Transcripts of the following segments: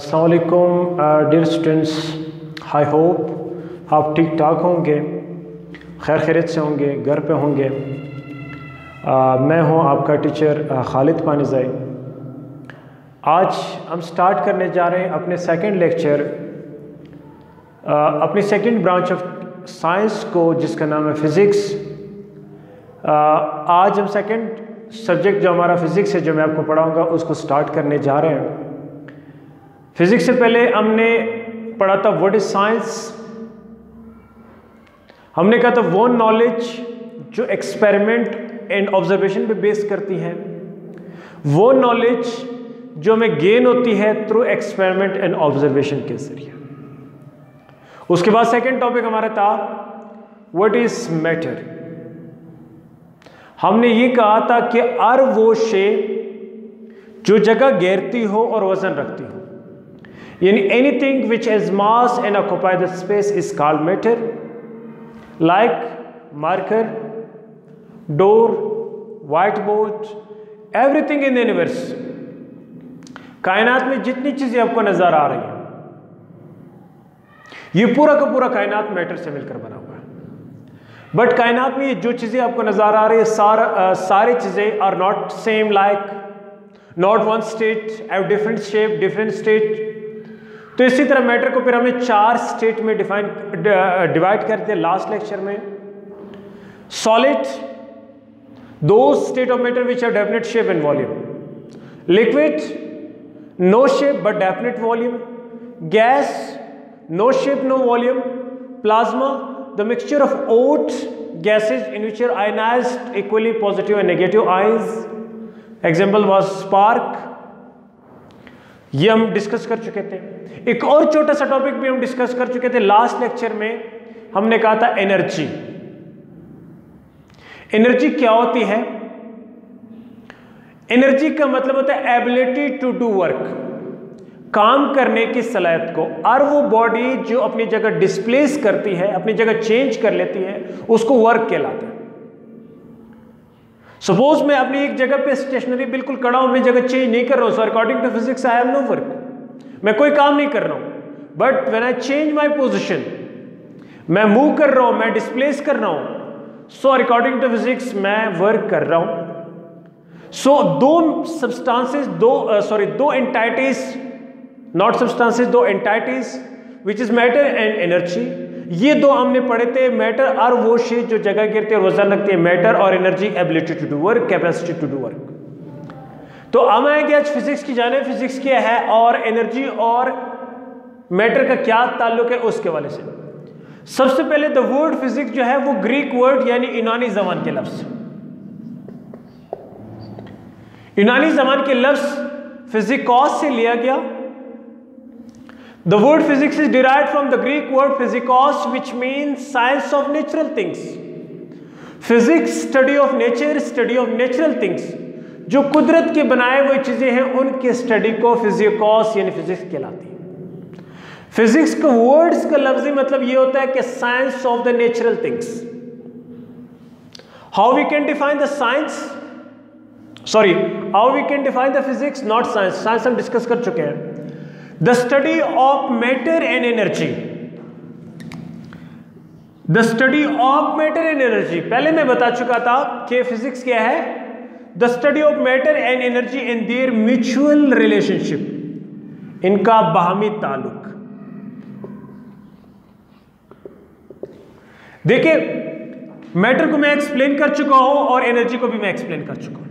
अस्सलाम वालेकुम dear students, I hope आप ठीक ठाक होंगे, खैर खैरियत से होंगे, घर पे होंगे। मैं हूं आपका टीचर खालिद पानीज़ाई। आज हम स्टार्ट करने जा रहे हैं अपने सेकंड लेक्चर, अपनी सेकंड ब्रांच ऑफ साइंस को, जिसका नाम है फ़िज़िक्स। आज हम सेकंड सब्जेक्ट जो हमारा फ़िज़िक्स है, जो मैं आपको पढ़ाऊँगा, उसको स्टार्ट करने जा रहे हैं। फिजिक्स से पहले हमने पढ़ा था व्हाट इज साइंस। हमने कहा था वो नॉलेज जो एक्सपेरिमेंट एंड ऑब्जर्वेशन पे बेस करती है, वो नॉलेज जो हमें गेन होती है थ्रू एक्सपेरिमेंट एंड ऑब्जर्वेशन के जरिए। उसके बाद सेकंड टॉपिक हमारा था व्हाट इज मैटर। हमने ये कहा था कि हर वो शे जो जगह घेरती हो और वजन रखती हो, यानी anything which has mass and occupy the space is called matter, like marker, door, white board, everything in the universe. कायनात में जितनी चीजें आपको नजर आ रही हैं, ये पूरा का पूरा कायनात मैटर से मिलकर बना हुआ है। बट कायनात में ये जो चीजें आपको नजर आ रही है, सारी चीजें are not same, like not one state, have different shape, different state. तो इसी तरह मैटर को फिर हमने 4 स्टेट में डिवाइड करते हैं लास्ट लेक्चर में। सॉलिड, दो state of matter which have definite shape and volume. Liquid, no shape but definite volume. Gas, no shape no volume. Plasma, the mixture of hot gases in which are ionized equally positive and negative ions. Example was spark. ये हम discuss कर चुके थे। एक और छोटा सा topic भी हम डिस्कस कर चुके थे लास्ट लेक्चर में। हमने कहा था एनर्जी। एनर्जी क्या होती है? एनर्जी का मतलब होता है एबिलिटी टू डू वर्क, काम करने की सलाहियत को। और वो बॉडी जो अपनी जगह डिस्प्लेस करती है, अपनी जगह चेंज कर लेती है, उसको वर्क कहलाता है। सपोज मैं अपनी एक जगह पे स्टेशनरी बिल्कुल खड़ा हूं, अपनी जगह चेंज नहीं कर रहा हूं, so according to physics I have no work, मैं कोई काम नहीं कर रहा हूं। But when I change my position, मैं मूव कर रहा हूं, मैं डिस्प्लेस कर रहा हूं, सो अकॉर्डिंग टू फिजिक्स मैं वर्क कर रहा हूं। सो दो सब्सटेंसेस, दो एंटाइटीज, नॉट सब्सटेंसेस, दो entities which is matter and energy. ये दो हमने पढ़े थे। मैटर और वो शे जो जगह गिरते हैं, वजन रखते हैं। मैटर और energy, ability to do work, capacity to do work. तो हम आएंगे आज फिजिक्स की जाने। फिजिक्स क्या है और एनर्जी और मैटर का क्या ताल्लुक है, उसके वाले से। सबसे पहले द वर्ड फिजिक्स जो है वो ग्रीक वर्ड यानी यूनानी जबान के लफ्ज, यूनानी जबान के लफ्ज फिजिकॉस से लिया गया। The word physics is derived from the Greek word physikos, which means science of natural things. Physics, study of nature, study of natural things. जो कुदरत के बनाए हुए चीजें हैं, उनके स्टडी को फिजिकॉस यानी फिजिक्स कहलाती है। फिजिक्स का वर्ड्स का लफ्जी मतलब ये होता है कि science of the natural things. How we can define the science, how we can define the physics, not science. Science हम डिस्कस कर चुके हैं। The study of matter and energy. The study of matter and energy. पहले मैं बता चुका था कि फिजिक्स क्या है। The study of matter and energy and their mutual relationship. इनका बाहमी ताल्लुक। देखिए, मैटर को मैं एक्सप्लेन कर चुका हूं और एनर्जी को भी मैं एक्सप्लेन कर चुका हूं।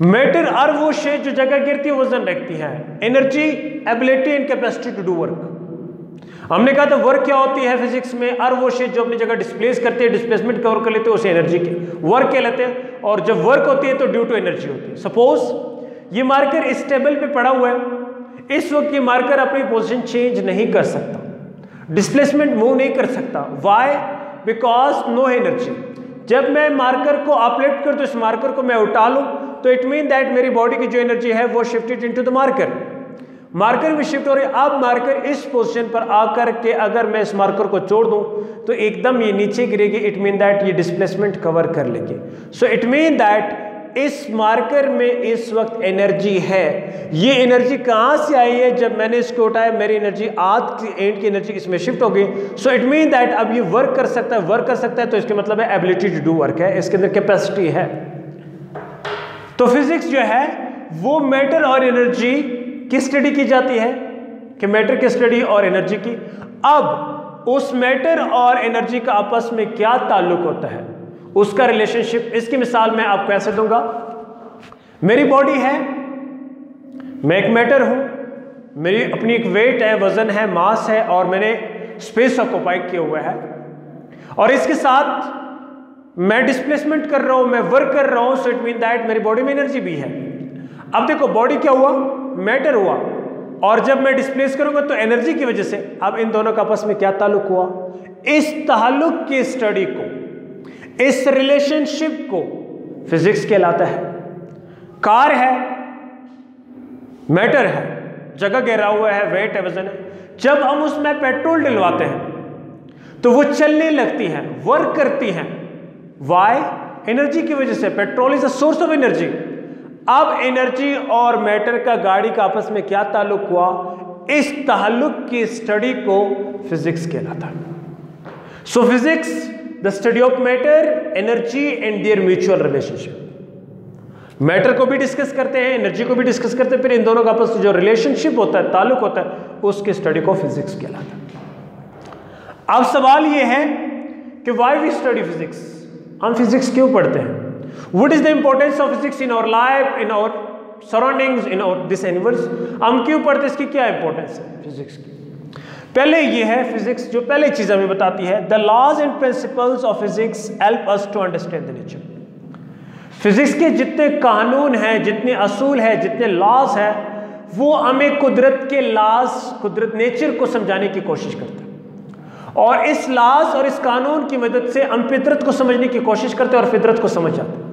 मैटर और वो शे जो जगह गिरती है, वजन रखती है। Energy, ability and capacity to do work. हमने कहा था वर्क क्या होती है फिजिक्स में, और वो शे जो अपनी जगह डिस्प्लेस करते हैं, डिस्प्लेसमेंट कवर कर लेते हैं, उसे एनर्जी के वर्क कहलाते हैं। और जब वर्क होती है तो ड्यू टू एनर्जी होती है। सपोज ये मार्कर इस टेबल पे पड़ा हुआ है, इस वक्त ये मार्कर अपनी पोजीशन चेंज नहीं कर सकता, डिस्प्लेसमेंट मूव नहीं कर सकता। व्हाई? Because no energy. जब मैं मार्कर को अपलिफ्ट कर दूं, इस मार्कर को मैं उठा लूं, तो इट मीन दैट मेरी बॉडी की जो एनर्जी है वो shifted into the marker. Marker भी शिफ्ट हो रही है। अब मार्कर इस पोजीशन पर आकर के अगर मैं इस मार्कर को छोड़ दूं तो एकदम ये नीचे गिरेगी। इट मीन दैट ये डिस्प्लेसमेंट कवर कर लेगी। सो इट मीन दैट इस मार्कर में इस वक्त एनर्जी है। ये एनर्जी कहां से आई है? जब मैंने इसको उठाया मेरी एनर्जी आर्क की एंड की एनर्जी इसमें शिफ्ट हो गई। सो इट मीन दैट अब ये वर्क कर सकता है, तो इसके मतलब है एबिलिटी टू डू वर्क है, इसके अंदर कैपेसिटी है। तो फिजिक्स जो है वो मैटर और एनर्जी की स्टडी की जाती है, कि मैटर की स्टडी और एनर्जी की। अब उस मैटर और एनर्जी का आपस में क्या ताल्लुक होता है, उसका रिलेशनशिप, इसकी मिसाल मैं आपको ऐसे दूंगा। मेरी बॉडी है, मैं एक मैटर हूं, मेरी अपनी एक वेट है, वजन है, मास है, और मैंने स्पेस ऑक्यूपाई किया हुआ है, और इसके साथ मैं डिस्प्लेसमेंट कर रहा हूं, मैं वर्क कर रहा हूं। सो इट मीन दैट मेरी बॉडी में एनर्जी भी है। अब देखो बॉडी क्या हुआ, मैटर हुआ, और जब मैं डिस्प्लेस करूंगा तो एनर्जी की वजह से। अब इन दोनों का आपस में क्या ताल्लुक हुआ? इस ताल्लुक की स्टडी को, इस रिलेशनशिप को फिजिक्स कहलाता है। कार है, मैटर है, जगह घेरा हुआ है, वेट है, वजन है। जब हम उसमें पेट्रोल डलवाते हैं तो वो चलने लगती है, वर्क करती हैं। वाई? एनर्जी की वजह से। Petrol is a source of energy. अब एनर्जी और मैटर का, गाड़ी का आपस में क्या ताल्लुक हुआ? इस ताल्लुक की स्टडी को फिजिक्स कहलाता है। सो physics the study of matter, energy and there mutual relationship. Matter को भी डिस्कस करते हैं, एनर्जी को भी डिस्कस करते हैं, फिर इन दोनों का आपस में जो रिलेशनशिप होता है, ताल्लुक होता है, उसकी स्टडी को फिजिक्स कहलाता है। अब सवाल यह है कि व्हाई वी स्टडी फिजिक्स? हम फिजिक्स क्यों पढ़ते हैं? What is the importance of physics in our life, in our surroundings, in our this universe? हम क्यों पढ़ते हैं? इसकी क्या इंपॉर्टेंस है फिजिक्स की? पहले ये है, फिजिक्स जो पहले चीज हमें बताती है, the laws and principles of physics help us to understand the nature. Physics के जितने कानून हैं, जितने असूल हैं, जितने लॉज हैं, वो हमें कुदरत के लॉज, कुदरत नेचर को समझाने की कोशिश करते हैं। और इस लॉज और इस कानून की मदद से हम फितरत को समझने की कोशिश करते हैं और फितरत को समझ जाते हैं।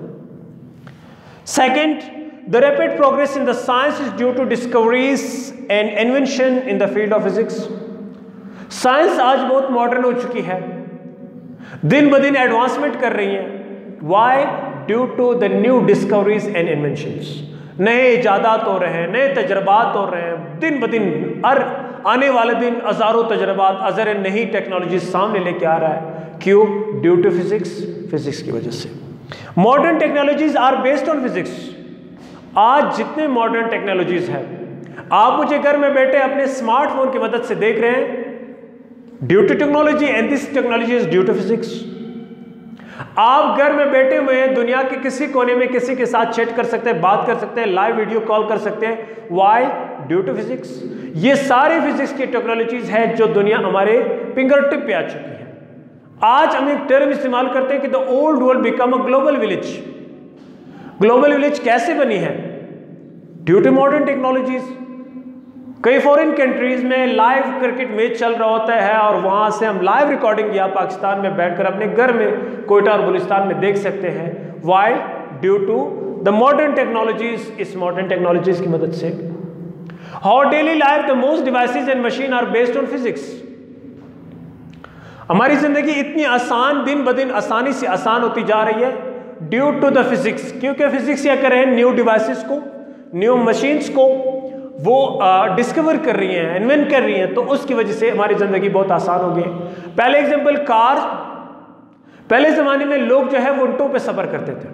Second, the rapid progress in the science is due to discoveries and invention in the field of physics. Science आज बहुत मॉडर्न हो चुकी है, दिन ब दिन एडवांसमेंट कर रही है। Why? Due to the new discoveries and inventions. नए इजादात हो रहे हैं, नए तजर्बात हो रहे हैं, दिन ब दिन, हर आने वाले दिन हजारों तजर्बात, हजारों नई टेक्नोलॉजी सामने लेके आ रहा है। क्यों? ड्यू टू फिजिक्स, फिजिक्स की वजह से। Modern technologies are based on physics. आज जितने मॉडर्न टेक्नोलॉजीज हैं, आप मुझे घर में बैठे अपने स्मार्टफोन की मदद से देख रहे हैं, due to technology, and this technology is due to physics. आप घर में बैठे हुए हैं, दुनिया के किसी कोने में किसी के साथ चैट कर सकते हैं, बात कर सकते हैं, लाइव वीडियो कॉल कर सकते हैं। वाई? Due to physics. ये सारे फिजिक्स की टेक्नोलॉजीज है जो दुनिया हमारे फिंगर टिप पे आ चुकी है। आज हम एक टर्म इस्तेमाल करते हैं कि the old world become a global village. Global village कैसे बनी है? Due to modern technologies. कई फॉरेन कंट्रीज में लाइव क्रिकेट मैच चल रहा होता है और वहां से हम लाइव रिकॉर्डिंग या पाकिस्तान में बैठकर अपने घर में कोयटा और बलूचिस्तान में देख सकते हैं। Why? Due to the modern technologies. इस मॉडर्न टेक्नोलॉजीज की मदद से how daily life the most devices and machine are based on physics. हमारी जिंदगी इतनी आसान, दिन ब दिन आसानी से आसान होती जा रही है ड्यू टू द फिजिक्स। क्योंकि फिजिक्स क्या कर रहे हैं? न्यू डिवाइसेस को, न्यू मशीन्स को वो डिस्कवर कर रही हैं, इन्वेंट कर रही हैं, तो उसकी वजह से हमारी जिंदगी बहुत आसान हो गई। पहले एग्जांपल कार। पहले जमाने में लोग जो है वो ऊंटों पे सफर करते थे,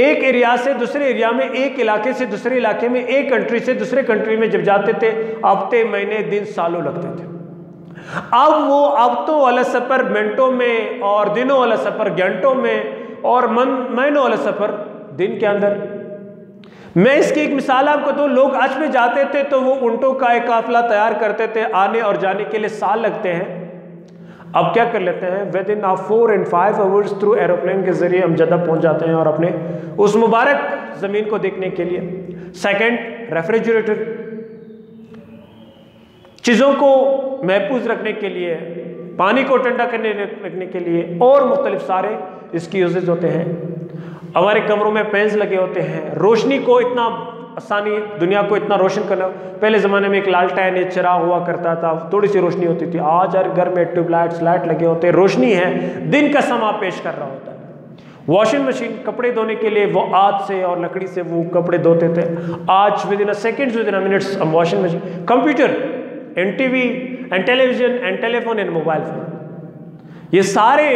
एक एरिया से दूसरे एरिया में, एक इलाके से दूसरे इलाके में, एक कंट्री से दूसरे कंट्री में जब जाते थे, हफ्ते, महीने, दिन, सालों लगते थे। अब वो हफ्तों वाला सफर मिनटों में, और दिनों वाला सफर घंटों में, और महीनों वाला सफर दिन के अंदर। मैं इसकी एक मिसाल आपको दूं। लोग हज में जाते थे तो वो ऊंटों का एक काफिला तैयार करते थे, आने और जाने के लिए साल लगते हैं। अब क्या कर लेते हैं? With in 4 and 5 hours through aeroplane के जरिए हम जद्दा पहुंच जाते हैं और अपने उस मुबारक जमीन को देखने के लिए। सेकंड, रेफ्रिजरेटर, चीज़ों को महफूज रखने के लिए, पानी को ठंडा रखने के लिए, और मुख्तलिफ सारे इसकी यूजेज होते हैं। हमारे कमरों में फैंस लगे होते हैं। रोशनी को इतना आसानी, दुनिया को इतना रोशन करना। पहले ज़माने में एक लालटेन, एक चिराग हुआ करता था, थोड़ी सी रोशनी होती थी। आज हर घर में ट्यूबलाइट्स, लाइट लगे होते हैं, रोशनी है, दिन का समा पेश कर रहा होता है। वॉशिंग मशीन कपड़े धोने के लिए वो हाथ से और लकड़ी से वो कपड़े धोते थे, आज within a seconds, within a minutes हम washing machine, computer and TV and television and telephone and mobile phone, ये सारे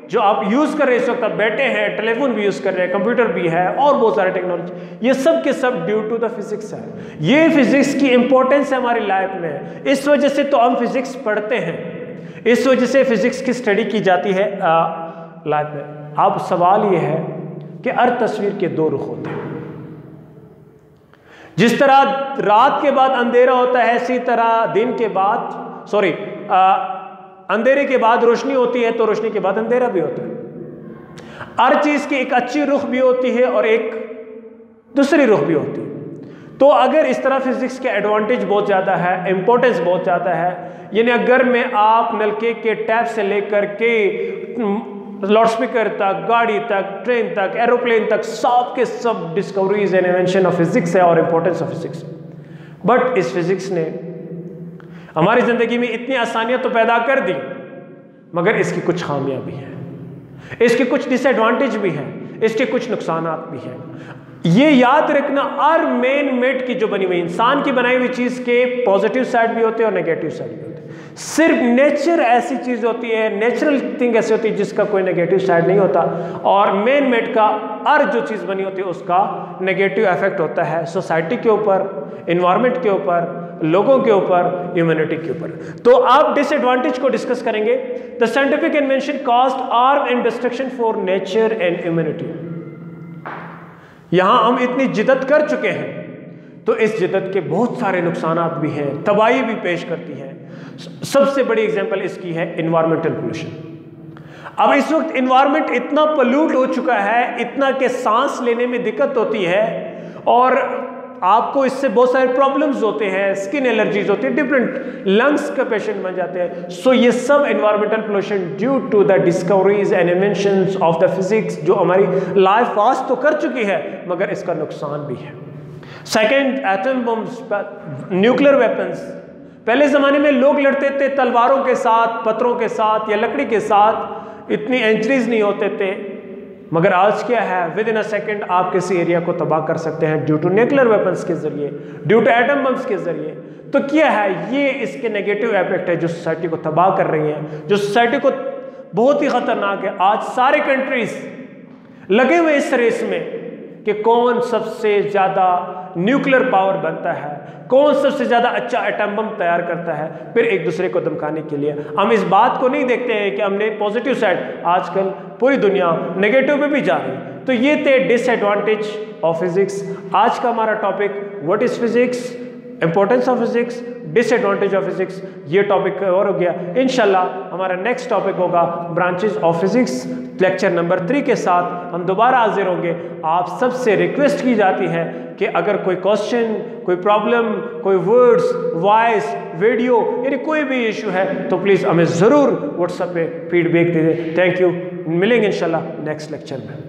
जो आप यूज कर रहे हैं इस वक्त, आप बैठे हैं, टेलीफोन भी यूज कर रहे हैं, कंप्यूटर भी है और बहुत सारे टेक्नोलॉजी, ये सब के सब ड्यू टू द फिजिक्स है। ये फिजिक्स की इंपॉर्टेंस है हमारी लाइफ में, इस वजह से तो हम फिजिक्स पढ़ते हैं, इस वजह से फिजिक्स की स्टडी की जाती है लाइफ में। अब सवाल ये है कि हर तस्वीर के दो रुख होते हैं। जिस तरह रात के बाद अंधेरा होता है, इसी तरह दिन के बाद अंधेरे के बाद रोशनी होती है, तो रोशनी के बाद अंधेरा भी होता है। हर चीज की एक अच्छी रुख भी होती है और एक दूसरी रुख भी होती है। तो अगर इस तरह फिजिक्स के एडवांटेज बहुत ज़्यादा है, इंपॉर्टेंस बहुत ज़्यादा है, यानी अगर में आप नलके के टैप से लेकर के लाउडस्पीकर तक, गाड़ी तक, ट्रेन तक, एरोप्लेन तक, सब के सब discoveries and invention of physics है और इंपॉर्टेंस ऑफ फिजिक्स। बट इस फिजिक्स ने हमारी जिंदगी में इतनी आसानियां तो पैदा कर दी, मगर इसकी कुछ खामियां भी हैं, इसके कुछ डिसएडवांटेज भी हैं, इसके कुछ नुकसान भी हैं। ये याद रखना, हर मेन मेड की जो बनी हुई इंसान की बनाई हुई चीज के पॉजिटिव साइड भी होते हैं और नेगेटिव साइड भी होते हैं। सिर्फ नेचर ऐसी चीज होती है, नेचुरल थिंग ऐसी होती है जिसका कोई नेगेटिव साइड नहीं होता, और मेन मेड का हर जो चीज बनी होती है उसका नेगेटिव इफेक्ट होता है सोसाइटी के ऊपर, एनवायरमेंट के ऊपर, लोगों के ऊपर, ह्यूमैनिटी के ऊपर। तो आप डिसएडवांटेज को डिस्कस करेंगे। The scientific invention caused harm and destruction for nature and humanity. यहां हम इतनी जिद्दत कर चुके हैं तो इस जिद्दत के बहुत सारे नुकसान भी हैं, तबाही भी पेश करती है। सबसे बड़ी एग्जांपल इसकी है एनवायरमेंटल पोल्यूशन। अब इस वक्त एनवायरमेंट इतना पोल्यूट हो चुका है, इतना कि सांस लेने में दिक्कत होती है और आपको इससे बहुत सारे प्रॉब्लम्स होते हैं, स्किन एलर्जीज होती है, डिफरेंट लंग्स का पेशेंट बन जाते हैं। सो ये सब environmental pollution due to the discoveries and inventions of the physics, जो हमारी लाइफ फास्ट तो कर चुकी है मगर इसका नुकसान भी है। Second, atom bombs, nuclear weapons. पहले जमाने में लोग लड़ते थे तलवारों के साथ, पत्थरों के साथ या लकड़ी के साथ, इतनी इंजरीज नहीं होते थे, मगर आज क्या है, विद इन अ सेकेंड आप किसी एरिया को तबाह कर सकते हैं ड्यू टू न्यूक्लियर वेपन्स के जरिए, ड्यू टू एटम बम्स के जरिए। तो क्या है, ये इसके नेगेटिव इफेक्ट है जो सोसाइटी को तबाह कर रही है, जो सोसाइटी को बहुत ही खतरनाक है। आज सारे कंट्रीज लगे हुए इस रेस में कि कौन सबसे ज्यादा न्यूक्लियर पावर बनता है, कौन सबसे ज्यादा अच्छा एटम बम तैयार करता है, फिर एक दूसरे को धमकाने के लिए। हम इस बात को नहीं देखते हैं कि हमने पॉजिटिव साइड, आजकल पूरी दुनिया नेगेटिव पे भी जा रही है। तो ये थे डिसएडवांटेज ऑफ फिजिक्स। आज का हमारा topic what is physics, importance of physics, disadvantage of physics, ये टॉपिक कवर हो गया। इंशाल्लाह हमारा नेक्स्ट टॉपिक होगा branches of physics, lecture number 3 के साथ हम दोबारा हाजिर होंगे। आप सबसे रिक्वेस्ट की जाती है कि अगर कोई क्वेश्चन, कोई प्रॉब्लम, कोई वर्ड्स, वॉइस, वीडियो, यानी कोई भी इशू है तो प्लीज़ हमें ज़रूर व्हाट्सएप पे फीडबैक दीजिए। थैंक यू, मिलेंगे इंशाल्लाह नेक्स्ट लेक्चर में।